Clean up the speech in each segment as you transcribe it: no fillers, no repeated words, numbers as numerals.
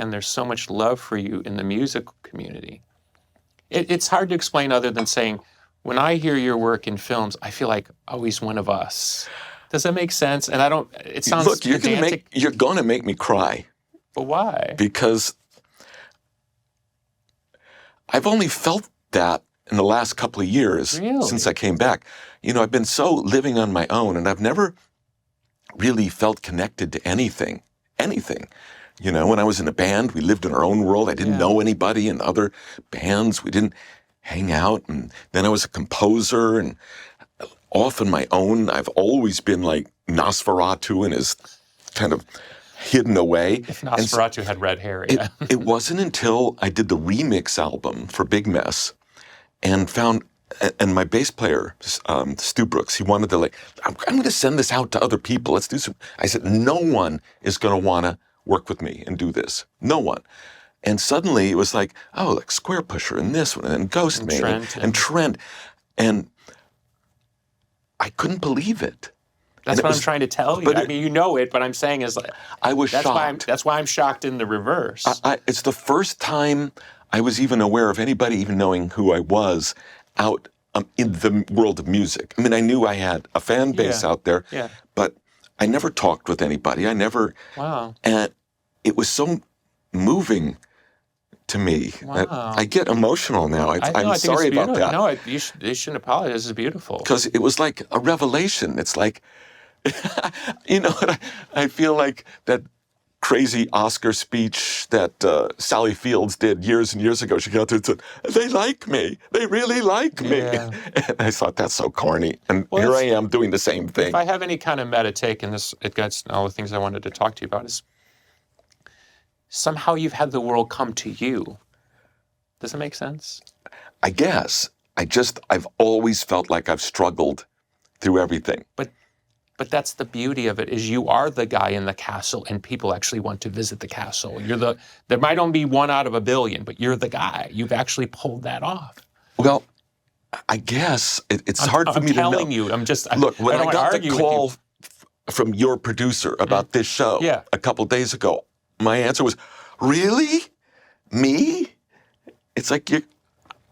and there's so much love for you in the musical community. It's hard to explain other than saying, when I hear your work in films, I feel like, oh, he's one of us. Does that make sense? And I don't, it sounds Look, pedantic. you're gonna make me cry. But why? Because I've only felt that in the last couple of years since I came back. You know, I've been so living on my own, and I've never really felt connected to anything. You know, when I was in a band, we lived in our own world. I didn't know anybody in other bands. We didn't hang out. And then I was a composer and off on my own. I've always been like Nosferatu and is kind of hidden away. If Nosferatu had red hair, It wasn't until I did the remix album for Big Mess and found, and my bass player, Stu Brooks, he wanted to like, I'm going to send this out to other people. Let's do some. I said, no one is going to want to work with me and do this. No one. And suddenly it was like, oh, like Square Pusher and this one and Ghost Man and Trent. And I couldn't believe it. That's what I'm trying to tell you. I mean, you know it, but I'm saying is like, I was shocked. That's why I'm shocked in the reverse. It's the first time I was even aware of anybody even knowing who I was out in the world of music. I mean, I knew I had a fan base out there, but I never talked with anybody. I never. Wow. And it was so moving to me. Wow. I get emotional now. I'm sorry about that. No, you shouldn't apologize. This is beautiful. Because it was like a revelation. It's like, you know, I feel like that crazy Oscar speech that Sally Fields did years and years ago. She got there and said, they like me. They really like me. Yeah. And I thought, that's so corny. And here I am doing the same thing. If I have any kind of meta take in this, it gets all the things I wanted to talk to you about is somehow you've had the world come to you. Does that make sense? I guess. I've always felt like I've struggled through everything. But that's the beauty of it, is you are the guy in the castle and people actually want to visit the castle. There might only be one out of a billion, but you're the guy. You've actually pulled that off. Well, I guess it's hard for me to know. I'm telling you, Look, when I got the call from your producer about this show a couple days ago, my answer was, really? Me? It's like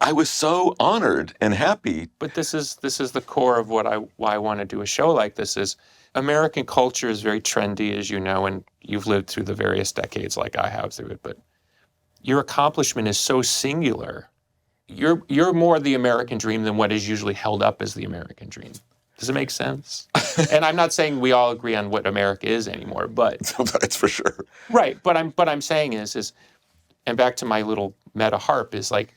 I was so honored and happy. But this is the core of why I want to do a show like this. Is American culture is very trendy, as you know, and you've lived through the various decades like I have through it. But your accomplishment is so singular. You're more the American dream than what is usually held up as the American dream. Does it make sense? And I'm not saying we all agree on what America is anymore, but that's for sure. Right. But I'm saying is, and back to my little meta harp, is like,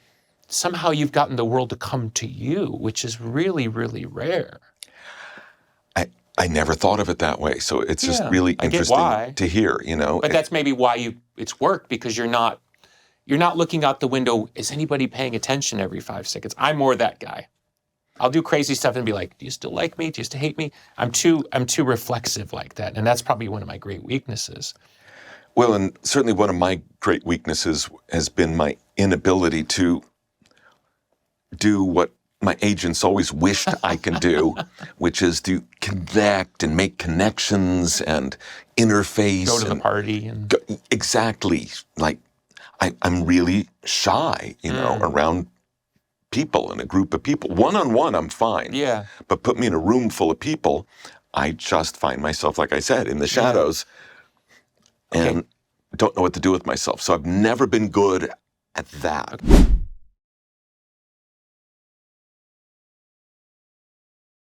somehow you've gotten the world to come to you, which is really, really rare. I never thought of it that way. So it's just really interesting to hear, you know. But that's maybe why it's worked, because you're not looking out the window, is anybody paying attention every 5 seconds? I'm more that guy. I'll do crazy stuff and be like, do you still like me? Do you still hate me? I'm too reflexive like that. And that's probably one of my great weaknesses. Well, and certainly one of my great weaknesses has been my inability to do what my agents always wished I could do, which is to connect and make connections and interface. Go to the party. Exactly. Like, I'm really shy, you know, around people, in a group of people. One-on-one, I'm fine. Yeah. But put me in a room full of people, I just find myself, like I said, in the shadows and don't know what to do with myself. So I've never been good at that. Okay.